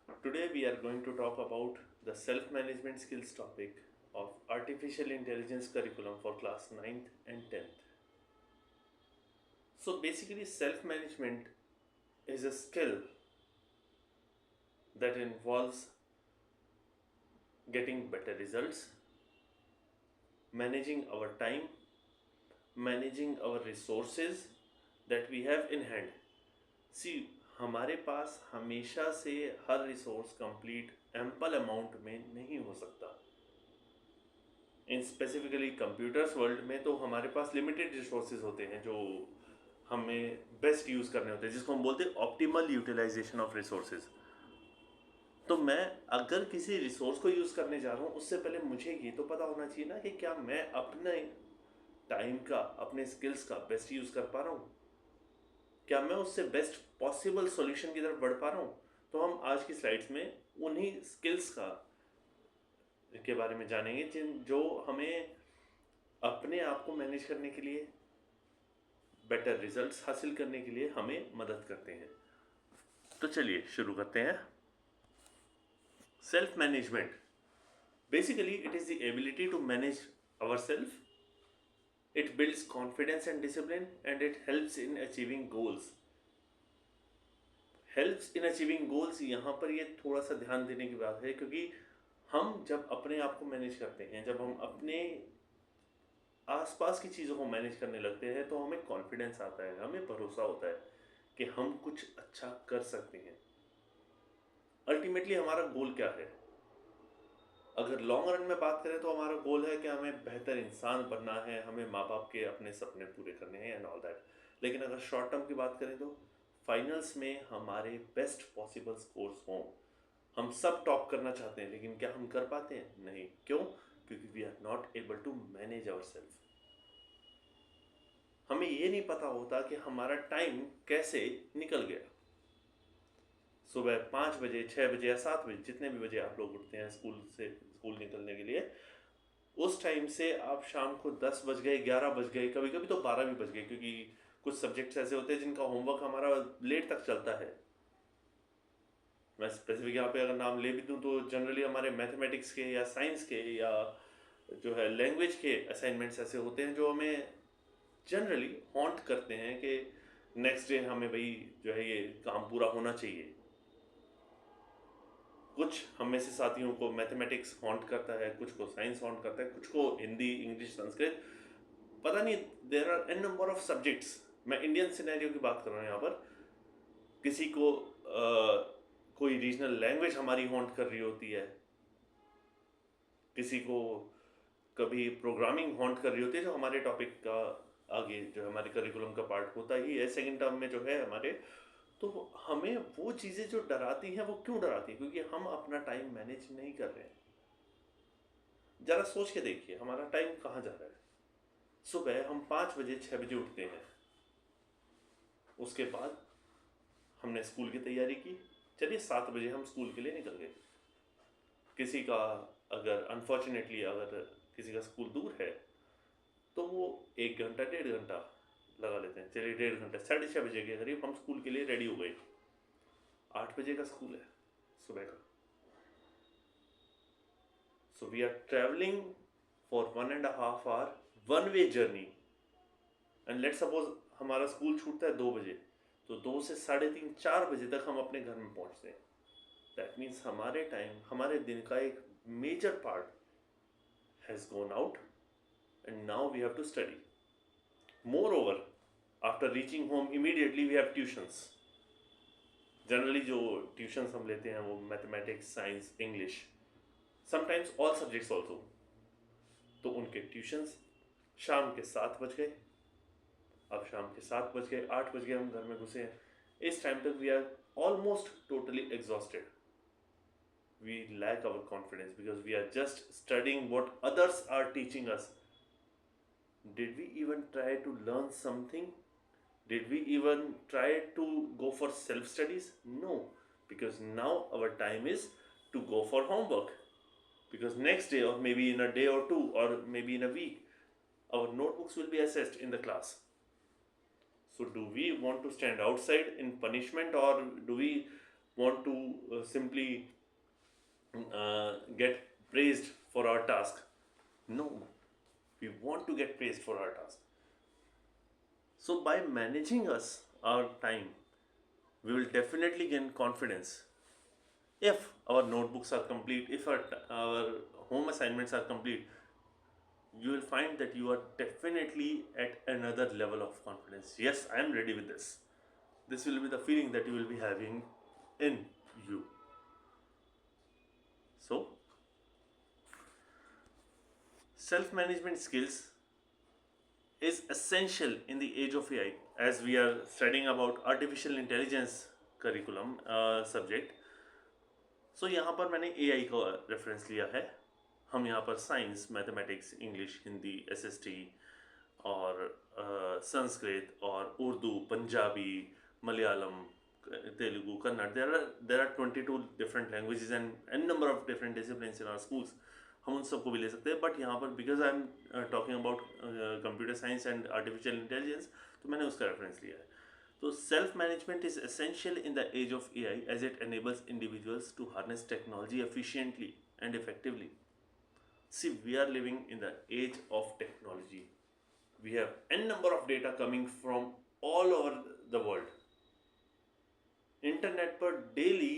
Today we are going to talk about the self-management skills topic of artificial intelligence curriculum for class 9th and 10th. So basically self-management is a skill that involves getting better results, managing our time, managing our resources that we have in hand. See, हमारे पास हमेशा से हर resource complete ample amount में नहीं हो सकता। इन specifically computers world में तो हमारे पास लिमिटेड रिसोर्सेज होते हैं जो हमें बेस्ट यूज़ करने होते हैं, जिसको हम बोलते हैं ऑप्टिमल यूटिलाइजेशन ऑफ रिसोर्सेज। तो मैं अगर किसी रिसोर्स को यूज़ करने जा रहा हूँ, उससे पहले मुझे ये तो पता होना चाहिए ना कि क्या मैं अपने टाइम का, अपने स्किल्स का बेस्ट यूज़ कर पा रहा हूँ, क्या मैं उससे बेस्ट पॉसिबल सॉल्यूशन की तरफ बढ़ पा रहा हूँ। तो हम आज की स्लाइड्स में उन्हीं स्किल्स का के बारे में जानेंगे जिन जो हमें अपने आप को मैनेज करने के लिए, बेटर रिजल्ट्स हासिल करने के लिए हमें मदद करते हैं। तो चलिए शुरू करते हैं। Self management basically it is the ability to manage our self. It builds confidence and discipline, and it helps in achieving goals. Helps in achieving goals, यहाँ पर ये थोड़ा सा ध्यान देने की बात है, क्योंकि हम जब अपने आप को मैनेज करते हैं, जब हम अपने आसपास की चीज़ों को मैनेज करने लगते हैं, तो हमें कॉन्फिडेंस आता है, हमें भरोसा होता है कि हम कुछ अच्छा कर सकते हैं। अल्टीमेटली हमारा गोल क्या है? अगर लॉन्ग रन में बात करें तो हमारा गोल है कि हमें बेहतर इंसान बनना है, हमें माँ बाप के अपने सपने पूरे करने हैं एंड ऑल दैट। लेकिन अगर शॉर्ट टर्म की बात करें तो फाइनल्स में हमारे बेस्ट पॉसिबल स्कोर्स हों। हम सब टॉप करना चाहते हैं, लेकिन क्या हम कर पाते हैं? नहीं। क्यों? क्योंकि we are not able to manage our self. हमें ये नहीं पता होता कि हमारा टाइम कैसे निकल गया। सुबह 5 बजे, 6 बजे या 7 बजे, जितने भी बजे आप लोग उठते हैं स्कूल निकलने के लिए, उस टाइम से आप शाम को 10 बज गए, 11 बज गए, कभी कभी तो 12 भी बज गए, क्योंकि कुछ सब्जेक्ट्स ऐसे होते हैं जिनका होमवर्क हमारा लेट तक चलता है। मैं स्पेसिफिक यहाँ पे अगर नाम ले भी दूँ तो जनरली हमारे मैथमेटिक्स के या साइंस के या जो है लैंग्वेज के असाइनमेंट्स ऐसे होते हैं जो हमें जनरली हॉन्ट करते हैं कि नेक्स्ट डे हमें भाई जो है ये काम पूरा होना चाहिए। कुछ हम में से साथियों को मैथमेटिक्स हॉन्ट करता है, कुछ को साइंस हॉन्ट करता है, कुछ को हिंदी, इंग्लिश, संस्कृत, पता नहीं, there are an number of subjects. मैं इंडियन सिनेरियो की बात कर रहा हूँ यहाँ पर। किसी को कोई रीजनल लैंग्वेज हमारी हॉन्ट कर रही होती है, किसी को कभी प्रोग्रामिंग हॉन्ट कर रही होती है, जो हमारे टॉपिक का आगे जो हमारे करिकुलम का पार्ट होता ही है सेकेंड टर्म में जो है हमारे। तो हमें वो चीज़ें जो डराती हैं, वो क्यों डराती हैं? क्योंकि हम अपना टाइम मैनेज नहीं कर रहे हैं। ज़रा सोच के देखिए हमारा टाइम कहाँ जा रहा है। सुबह हम 5 बजे 6 बजे उठते हैं, उसके बाद हमने स्कूल की तैयारी की, चलिए 7 बजे हम स्कूल के लिए निकल गए। किसी का अगर अनफॉर्चुनेटली अगर किसी का स्कूल दूर है तो वो 1 घंटा 1.5 घंटा लगा लेते हैं, चलिए 1.5 घंटा, 6:30 बजे के करीब हम स्कूल के लिए रेडी हो गए। 8 बजे का स्कूल है सुबह का। So we are traveling for 1.5 hour one way journey, and let's suppose हमारा स्कूल छूटता है 2 बजे, तो 2 से 3:30 4 बजे तक हम अपने घर में पहुंचते हैं। दैट मीन्स हमारे टाइम, हमारे दिन का एक major part has gone out, and now we have to study. Moreover, after reaching home immediately we have tuitions. Generally जो ट्यूशंस हम लेते हैं वो mathematics, science, English, sometimes all subjects also. तो उनके ट्यूशंस शाम के 7 बज गए। अब शाम के 7 बज गए, 8 बज गए, हम घर में घुसे हैं। इस टाइम तक we are almost totally exhausted. We lack our confidence because we are just studying what others are teaching us. Did we even try to learn something? Did we even try to go for self studies? No, because now our time is to go for homework. Because next day, or maybe in a day or two, or maybe in a week, our notebooks will be assessed in the class. So, do we want to stand outside in punishment, or do we want to simply get praised for our task. No, we want to get praised for our task. So by managing our time, we will definitely gain confidence. If our notebooks are complete, if our home assignments are complete, you will find that you are definitely at another level of confidence. Yes, I am ready with this. This will be the feeling that you will be having in you. So, self management skills is essential in the age of AI, as we are studying about artificial intelligence curriculum subject. सो यहाँ पर मैंने AI का reference लिया है. हम यहाँ पर science, mathematics, English, Hindi, SST और संस्कृत और Urdu, Punjabi, Malayalam, Telugu, Kannada, there are 22 different languages and n number of different disciplines in our schools. हम उन सबको भी ले सकते हैं, बट यहाँ पर because I am talking about computer science and artificial intelligence, तो मैंने उसका रेफरेंस लिया है. So self-management is essential in the age of AI as it enables individuals to harness technology efficiently and effectively. See, we are living in the age of technology. We have n number of data coming from all over the world. Internet पर daily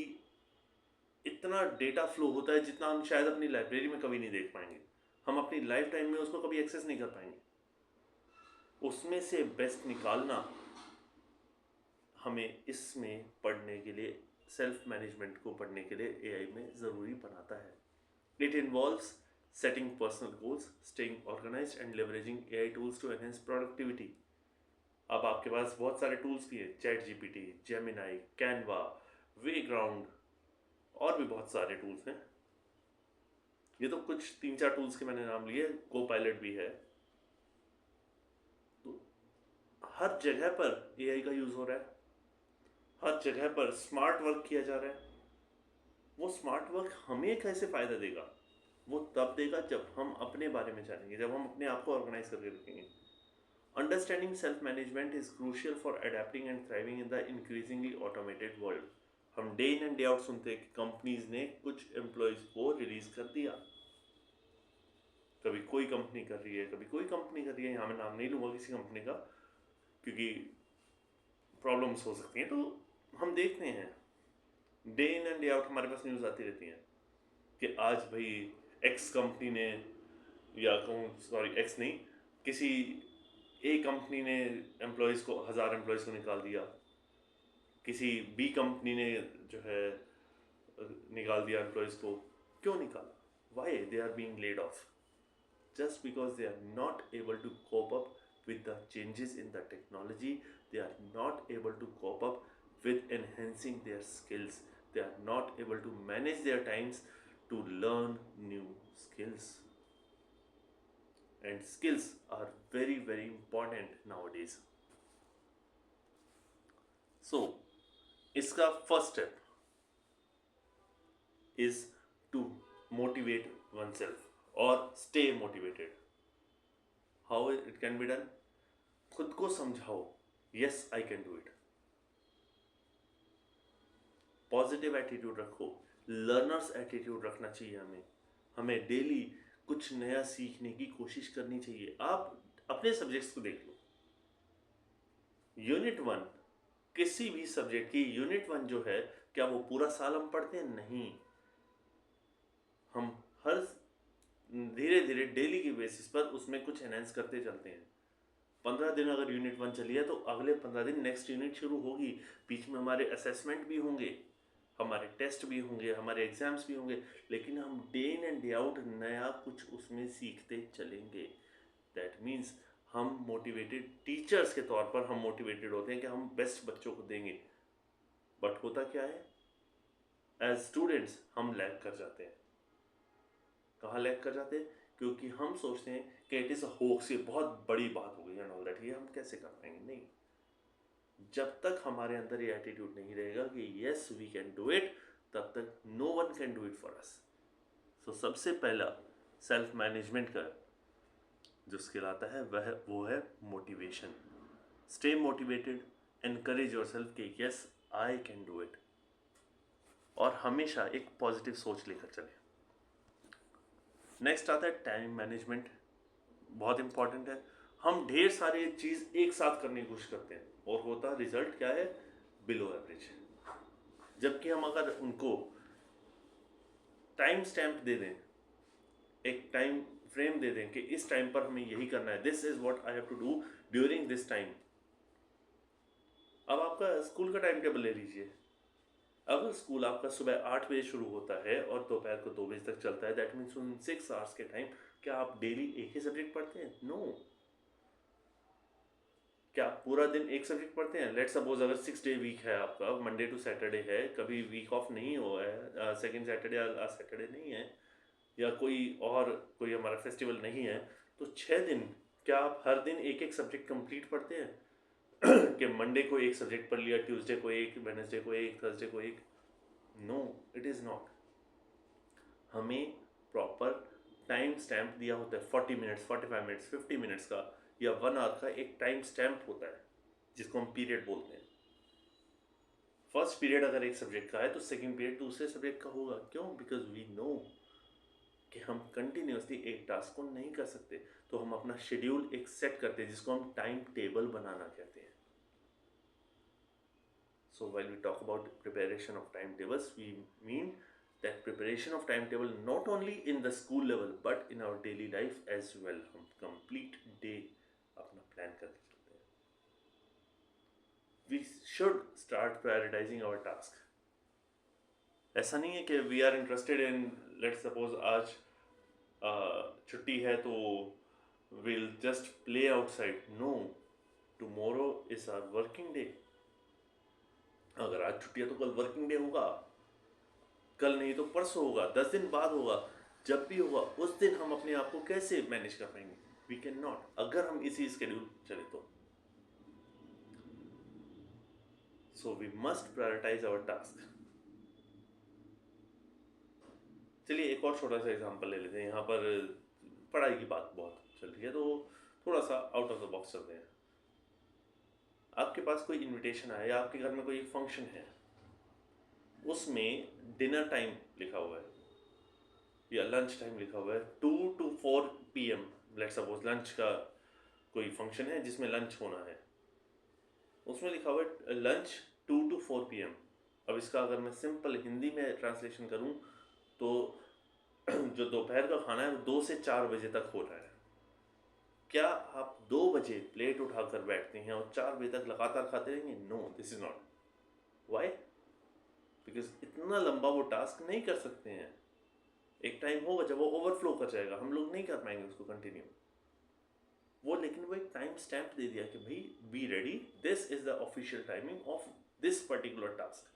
इतना data flow होता है जितना हम शायद अपनी library में कभी नहीं देख पाएंगे. हम अपनी लाइफ टाइम में उसको कभी एक्सेस नहीं कर पाएंगे. उसमें से बेस्ट निकालना हमें इसमें पढ़ने के लिए, सेल्फ मैनेजमेंट को पढ़ने के लिए AI में ज़रूरी बनाता है. It involves setting personal goals, staying organized and leveraging AI tools to enhance productivity. अब आपके पास बहुत सारे टूल्स भी हैं, ChatGPT, Gemini, Canva, Wayground और भी बहुत सारे टूल्स हैं. ये तो कुछ 3-4 टूल्स के मैंने नाम लिए, Copilot भी है. तो हर जगह पर AI का यूज़ हो रहा है, हर जगह पर स्मार्ट वर्क किया जा रहा है. वो स्मार्ट वर्क हमें कैसे फ़ायदा देगा? वो तब देगा जब हम अपने बारे में जानेंगे, जब हम अपने आप को ऑर्गेनाइज करके रखेंगे. Understanding self management is crucial for adapting and thriving in the increasingly automated world. हम day in and day out सुनते हैं कि कंपनीज ने कुछ एम्प्लॉयज को रिलीज कर दिया. कभी कोई कंपनी कर रही है, कभी कोई कंपनी कर रही है. यहाँ मैं नाम नहीं लूँगा किसी कंपनी का, क्योंकि प्रॉब्लम्स हो सकती हैं. तो हम देखते हैं day in and day out हमारे पास न्यूज़ आती रहती हैं कि आज भाई एक्स कंपनी ने, या कहूँ सॉरी एक्स नहीं, किसी ए कंपनी ने एम्प्लॉयज़ को 1000 एम्प्लॉयज़ को निकाल दिया, किसी बी कंपनी ने जो है निकाल दिया एम्प्लॉयज़ को. क्यों निकाला? Why they are being laid off? Just because they are not able to cope up with the changes in the technology. They are not able to cope up with enhancing their skills. They are not able to manage their times to learn new skills. And skills are very, very important nowadays. So, इसका first step is to motivate oneself or stay motivated. How it can be done? खुद को समझाओ, yes I can do it. Positive attitude रखो, learners attitude रखना चाहिए. हमें daily कुछ नया सीखने की कोशिश करनी चाहिए. आप अपने सब्जेक्ट्स को देख लो. यूनिट 1, किसी भी सब्जेक्ट की यूनिट 1 जो है, क्या वो पूरा साल हम पढ़ते हैं? नहीं. हम हर धीरे धीरे डेली की बेसिस पर उसमें कुछ एनहांस करते चलते हैं. 15 दिन अगर यूनिट 1 चली है तो अगले 15 दिन नेक्स्ट यूनिट शुरू होगी. बीच में हमारे असेसमेंट भी होंगे, हमारे टेस्ट भी होंगे, हमारे एग्जाम्स भी होंगे, लेकिन हम day in and day out नया कुछ उसमें सीखते चलेंगे. दैट मीन्स हम मोटिवेटेड टीचर्स के तौर पर हम मोटिवेटेड होते हैं कि हम बेस्ट बच्चों को देंगे. बट होता क्या है, एज स्टूडेंट्स हम लैग कर जाते हैं. कहाँ लैग कर जाते हैं? क्योंकि हम सोचते हैं कि इट इज़ अ होक्स, ये बहुत बड़ी बात हो गई एंड ऑल दैट, ये हम कैसे कर पाएंगे. नहीं, जब तक हमारे अंदर ये एटीट्यूड नहीं रहेगा कि yes we can do it, तब तक no one can do it for us. So सबसे पहला सेल्फ मैनेजमेंट का जो स्किल आता है वो है motivation. Stay motivated, encourage yourself कि yes I can do it. और हमेशा एक पॉजिटिव सोच लेकर चलें। नेक्स्ट आता है टाइम मैनेजमेंट, बहुत इंपॉर्टेंट है। हम ढेर सारी चीज़ एक साथ करने की कोशिश करते हैं और होता रिजल्ट क्या है, बिलो एवरेज। जबकि हम अगर उनको टाइम स्टैम्प दे दें, एक टाइम फ्रेम दे दें कि इस टाइम पर हमें यही करना है, this is what I have to do during this time. अब आपका स्कूल का टाइम टेबल ले लीजिए। अगर स्कूल आपका सुबह 8 बजे शुरू होता है और दोपहर को 2 बजे तक चलता है, दैट मीन्स उन 6 आवर्स के टाइम क्या आप डेली एक ही सब्जेक्ट पढ़ते हैं? नो। क्या आप पूरा दिन एक सब्जेक्ट पढ़ते हैं? लेट्स सपोज अगर 6 डे वीक है आपका, मंडे टू सैटरडे है, कभी वीक ऑफ नहीं हुआ है, सेकेंड सैटरडे या सैटरडे नहीं है, या कोई हमारा फेस्टिवल नहीं है, तो 6 दिन क्या आप हर दिन एक एक सब्जेक्ट कंप्लीट पढ़ते हैं? कि मंडे को एक सब्जेक्ट पढ़ लिया, ट्यूसडे को एक, वेडनेसडे को एक, थर्सडे को एक? No, it is not. हमें प्रॉपर टाइम स्टैम्प दिया होता है, 40 मिनट्स, 45 मिनट्स, 50 मिनट्स का या 1 आवर का एक टाइम स्टैम्प होता है जिसको हम पीरियड बोलते हैं। फर्स्ट पीरियड अगर एक सब्जेक्ट का है तो सेकंड पीरियड दूसरे सब्जेक्ट का होगा। क्यों? बिकॉज वी नो कि हम कंटिन्यूसली एक टास्क को नहीं कर सकते, तो हम अपना शेड्यूल एक सेट करते हैं जिसको हम टाइम टेबल बनाना कहते हैं। So while we talk about preparation of timetables, we mean that preparation of timetable not only in the school level but in our daily life as well. हम complete day अपना plan करके चलते हैं। We should start prioritizing our task. ऐसा नहीं है कि we are interested in, let's suppose आज छुट्टी है तो we'll just play outside. No, tomorrow is our working day. अगर आज छुट्टी है तो कल वर्किंग डे होगा, कल नहीं तो परसों होगा, 10 दिन बाद होगा, जब भी होगा उस दिन हम अपने आप को कैसे मैनेज कर पाएंगे? वी कैन नॉट, अगर हम इसी स्केड्यूल चले तो। So we must prioritise our task. चलिए एक और छोटा सा एग्जांपल ले लेते हैं। यहाँ पर पढ़ाई की बात बहुत चल रही है तो थोड़ा सा आउट ऑफ द बॉक्स चलते हैं। आपके पास कोई इनविटेशन आया या आपके घर में कोई फंक्शन है, उसमें डिनर टाइम लिखा हुआ है या लंच टाइम लिखा हुआ है 2 to 4 PM। Let's suppose lunch का कोई फंक्शन है जिसमें लंच होना है, उसमें लिखा हुआ है लंच 2 to 4 PM। अब इसका अगर मैं सिंपल हिंदी में ट्रांसलेशन करूं तो जो दोपहर का खाना है वो 2 से 4 बजे तक हो रहा है। क्या आप 2 बजे प्लेट उठाकर बैठते हैं और 4 बजे तक लगातार खाते रहेंगे? No, this is not. Why? Because इतना लंबा वो टास्क नहीं कर सकते हैं। एक टाइम होगा जब वो ओवरफ्लो कर जाएगा, हम लोग नहीं कर पाएंगे उसको कंटिन्यू। वो लेकिन वो एक टाइम स्टैम्प दे दिया कि भाई be ready, this is the official timing of this particular task.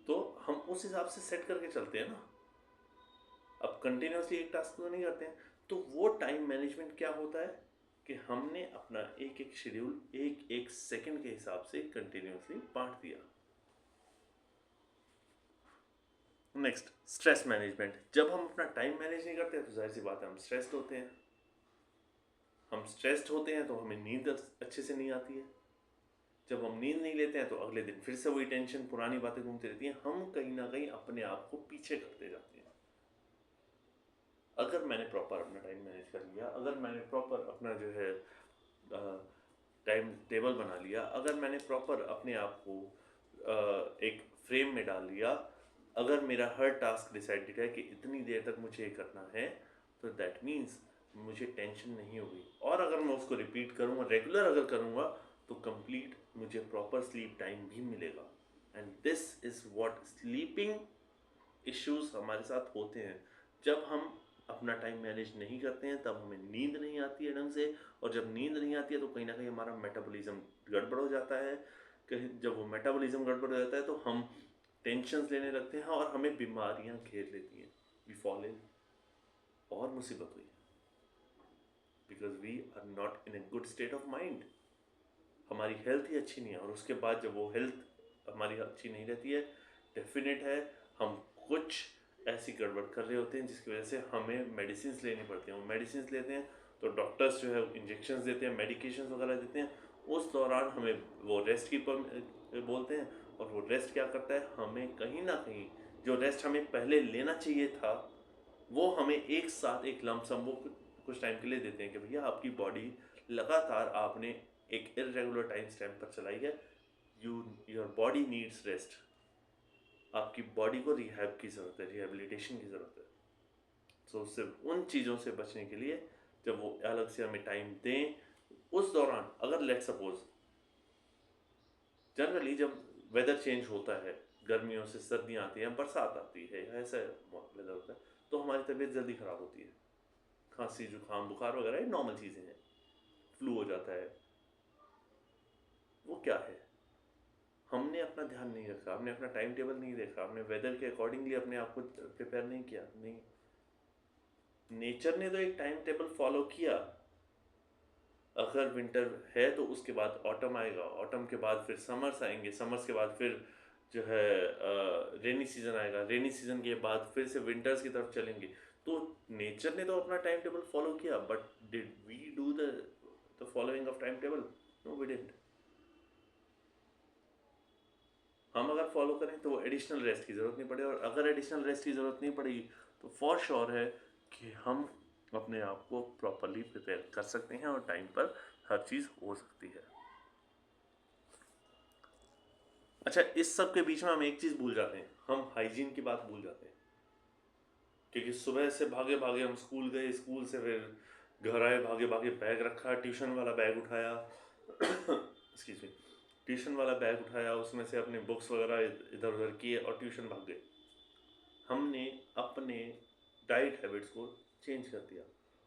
तो हम उस हिसाब से सेट करके चलते हैं ना। अब कंटिन्यूसली एक टास्क तो नहीं करते हैं, तो वो टाइम मैनेजमेंट क्या होता है कि हमने अपना एक एक शेड्यूल एक एक सेकंड के हिसाब से कंटिन्यूसली बांट दिया। Next, stress management. जब हम अपना टाइम मैनेज नहीं करते तो जाहिर सी बात है हम स्ट्रेस्ड होते हैं। हम स्ट्रेस्ड होते हैं तो हमें नींद अच्छे से नहीं आती है। जब हम नींद नहीं लेते हैं तो अगले दिन फिर से वही टेंशन, पुरानी बातें घूमती रहती हैं। हम कहीं ना कहीं अपने आप को पीछे करते जाते हैं। अगर मैंने प्रॉपर अपना टाइम मैनेज कर लिया, अगर मैंने प्रॉपर अपना जो है टाइम टेबल बना लिया, अगर मैंने प्रॉपर अपने आप को एक फ्रेम में डाल लिया, अगर मेरा हर टास्क डिसाइडेड है कि इतनी देर तक मुझे ये करना है, तो दैट मीन्स मुझे टेंशन नहीं होगी। और अगर मैं उसको रिपीट करूँगा, रेगुलर अगर करूँगा, तो कंप्लीट मुझे प्रॉपर स्लीप टाइम भी मिलेगा। And this is what sleeping issues हमारे साथ होते हैं। जब हम अपना टाइम मैनेज नहीं करते हैं तब हमें नींद नहीं आती है ढंग से, और जब नींद नहीं आती है तो कहीं ना कहीं हमारा मेटाबॉलिज्म गड़बड़ हो जाता है। कहीं जब वो मेटाबॉलिज्म गड़बड़ हो जाता है तो हम टेंशन लेने लगते हैं और हमें बीमारियां घेर लेती हैं। वी फॉल इन और मुसीबत हुई, because we are not in a good state of mind. हमारी हेल्थ ही अच्छी नहीं है, और उसके बाद जब वो हेल्थ हमारी अच्छी नहीं रहती है, डेफिनेट है हम कुछ ऐसी गड़बड़ कर रहे होते हैं जिसकी वजह से हमें मेडिसिन लेनी पड़ती हैं। वो मेडिसिन लेते हैं तो डॉक्टर्स जो है इंजेक्शन देते हैं, मेडिकेशन वगैरह देते हैं। उस दौरान हमें वो रेस्ट की बोलते हैं। और वो रेस्ट क्या करता है, हमें कहीं ना कहीं जो रेस्ट हमें पहले लेना चाहिए था वो हमें एक साथ एक लमसम वो कुछ टाइम के लिए देते हैं कि भैया आपकी बॉडी लगातार आपने एक इरेगुलर टाइम स्टैम्प पर चलाई है, योर बॉडी नीड्स रेस्ट। आपकी बॉडी को रिहैब की ज़रूरत है, रिहेबिलिटेशन की ज़रूरत है। सो सिर्फ उन चीज़ों से बचने के लिए जब वो अलग से हमें टाइम दें, उस दौरान अगर लेट सपोज जनरली जब वेदर चेंज होता है, गर्मियों से सर्दियाँ आती हैं, बरसात आती है, या ऐसा वेदर होता है, तो हमारी तबीयत जल्दी ख़राब होती है। खांसी जुकाम बुखार वगैरह ये नॉर्मल चीज़ें हैं, फ्लू हो जाता है। वो क्या है, हमने अपना ध्यान नहीं रखा, हमने अपना टाइम टेबल नहीं देखा, हमने वेदर के अकॉर्डिंगली अपने आप को प्रिपेयर नहीं किया। नहीं, नेचर ने तो एक टाइम टेबल फॉलो किया। अगर विंटर है तो उसके बाद ऑटम आएगा, ऑटम के बाद फिर समर्स आएंगे, समर्स के बाद फिर जो है रेनी सीजन आएगा, रेनी सीजन के बाद फिर से विंटर्स की तरफ चलेंगे। तो नेचर ने तो अपना टाइम टेबल फॉलो किया, but did we do the following of time table? No we didn't. हम अगर फॉलो करें तो एडिशनल रेस्ट की ज़रूरत नहीं पड़े, और अगर एडिशनल रेस्ट की ज़रूरत नहीं पड़ेगी तो फॉर श्योर है कि हम अपने आप को प्रॉपरली प्रिपेयर कर सकते हैं और टाइम पर हर चीज़ हो सकती है। अच्छा, इस सब के बीच में हम एक चीज़ भूल जाते हैं, हम हाइजीन की बात भूल जाते हैं। क्योंकि सुबह से भागे भागे हम स्कूल गए, स्कूल से फिर घर आए, भागे भागे बैग रखा, ट्यूशन वाला बैग उठाया एक्सक्यूज मी, ट्यूशन वाला बैग उठाया, उसमें से अपने बुक्स वगैरह इधर उधर किए और ट्यूशन भाग गए। हमने अपने डाइट हैबिट्स को चेंज कर दिया,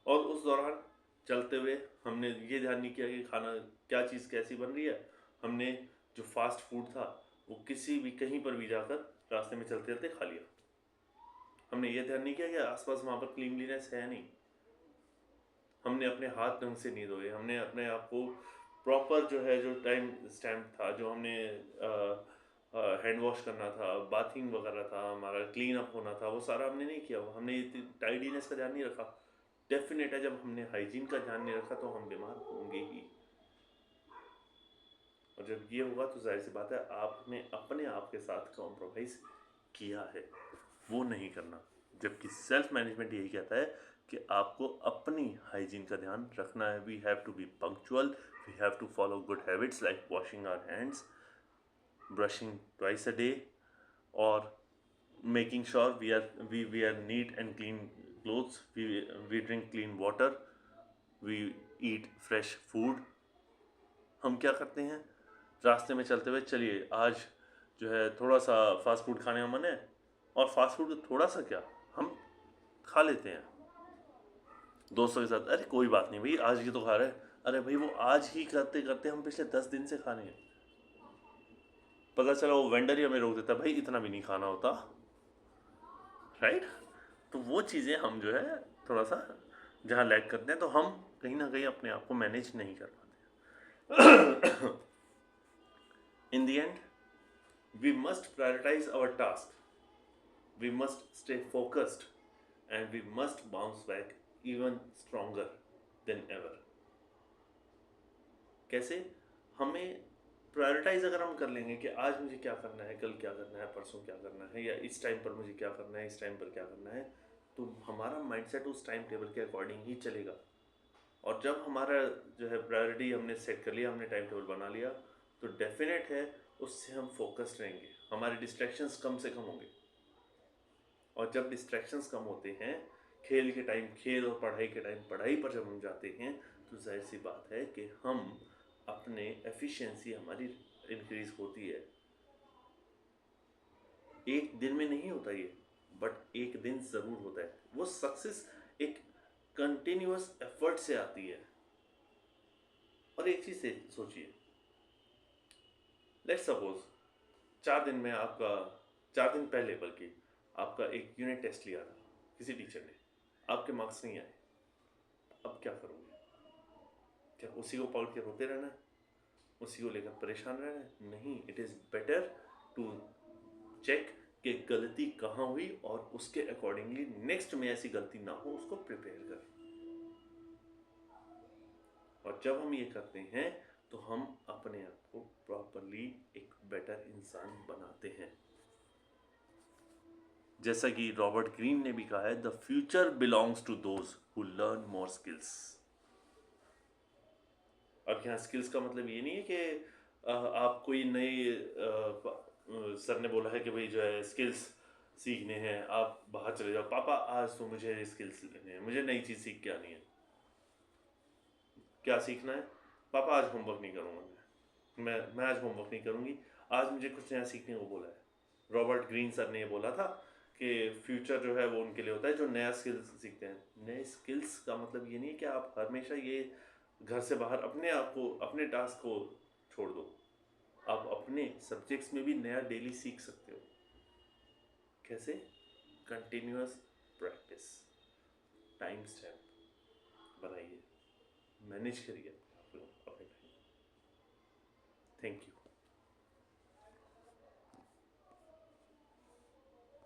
और उस दौरान चलते हुए हमने ये ध्यान नहीं किया कि खाना क्या चीज़ कैसी बन रही है। हमने जो फास्ट फूड था वो किसी भी कहीं पर भी जाकर रास्ते में चलते चलते खा लिया। हमने ये ध्यान नहीं किया कि आसपास वहाँ पर क्लीनलीनेस है नहीं। हमने अपने हाथ ढंग से नहीं धोए, हमने अपने आप को प्रॉपर जो है जो टाइम स्टैम्प था, जो हमने हैंड वॉश करना था, बाथिंग वगैरह था, हमारा क्लीन अप होना था, वो सारा हमने नहीं किया। हमने टाइडीनेस का ध्यान नहीं रखा। डेफिनेट है जब हमने हाइजीन का ध्यान नहीं रखा तो हम बीमार होंगे ही। और जब ये होगा तो जाहिर सी बात है आपने अपने आप के साथ कॉम्प्रोमाइज़ किया है, वो नहीं करना। जबकि सेल्फ मैनेजमेंट यही कहता है कि आपको अपनी हाइजीन का ध्यान रखना है। We have to be punctual, we have to follow good habits like washing our hands, brushing twice a day, और making sure we wear neat and clean clothes, we drink clean water, we eat fresh food। हम क्या करते हैं, रास्ते में चलते हुए चलिए आज जो है थोड़ा सा फास्ट फूड खाने का मन है, और फास्ट फूड थोड़ा सा क्या हम खा लेते हैं दोस्तों के साथ। अरे कोई बात नहीं भाई, आज ही तो खा रहे हैं। अरे भाई वो आज ही करते करते हम पिछले 10 दिन से खा रहे हैं। पता चला वो वेंडर ही हमें रोक देता, भाई इतना भी नहीं खाना होता, राइट। तो वो चीज़ें हम जो है थोड़ा सा जहाँ लैग करते हैं, तो हम कहीं ना कहीं अपने आप को मैनेज नहीं कर पाते। In the end we must prioritise our task, we must stay focused, and we must bounce back even stronger than ever. कैसे? हमें प्रायोरिटाइज अगर हम कर लेंगे कि आज मुझे क्या करना है, कल क्या करना है, परसों क्या करना है, या इस टाइम पर मुझे क्या करना है, इस टाइम पर क्या करना है, तो हमारा माइंडसेट उस टाइम टेबल के अकॉर्डिंग ही चलेगा। और जब हमारा जो है प्रायोरिटी हमने सेट कर लिया, हमने टाइम टेबल बना लिया, तो डेफिनेट है उससे हम फोकस्ड रहेंगे, हमारे डिस्ट्रैक्शंस कम से कम होंगे। और जब डिस्ट्रैक्शंस कम होते हैं, खेल के टाइम खेल और पढ़ाई के टाइम पढ़ाई पर जब हम जाते हैं, तो जाहिर सी बात है कि हम अपने एफिशिएंसी हमारी इंक्रीज होती है। एक दिन में नहीं होता ये, बट एक दिन ज़रूर होता है। वो सक्सेस एक कंटिन्यूअस एफर्ट से आती है। और एक चीज़ से सोचिए, लेट्स सपोज 4 दिन में आपका, 4 दिन पहले बल्कि आपका एक यूनिट टेस्ट लिया था किसी टीचर ने, आपके मार्क्स नहीं आए, अब क्या करोगे? क्या उसी को पकड़ के रोते रहना है, उसी को लेकर परेशान रहना है? नहीं, it is better to check कि गलती कहाँ हुई, और उसके अकॉर्डिंगली नेक्स्ट में ऐसी गलती ना हो उसको प्रिपेयर करें। और जब हम ये करते हैं तो हम अपने आप को प्रॉपरली एक बेटर इंसान बनाते हैं। जैसा कि रॉबर्ट ग्रीन ने भी कहा है, the future belongs to those who learn more skills. अब यहाँ स्किल्स का मतलब ये नहीं है कि आप कोई नई सर ने बोला है कि भाई जो है स्किल्स सीखने हैं, आप बाहर चले जाओ, पापा आज तो मुझे स्किल्स लेने हैं, मुझे नई चीज़ सीख के आनी है। क्या सीखना है? पापा आज होमवर्क नहीं करूँगा, मैं आज होमवर्क नहीं करूँगी, आज मुझे कुछ नया सीखने को बोला है। रॉबर्ट ग्रीन सर ने ये बोला था कि फ्यूचर जो है वो उनके लिए होता है जो नया स्किल्स सीखते हैं। नए स्किल्स का मतलब ये नहीं है कि आप हमेशा ये घर से बाहर अपने आप को, अपने टास्क को छोड़ दो। आप अपने सब्जेक्ट्स में भी नया डेली सीख सकते हो। कैसे? कंटिन्यूअस प्रैक्टिस, टाइम स्टैम्प बनाइए, मैनेज करिए अपने टाइम। Thank you.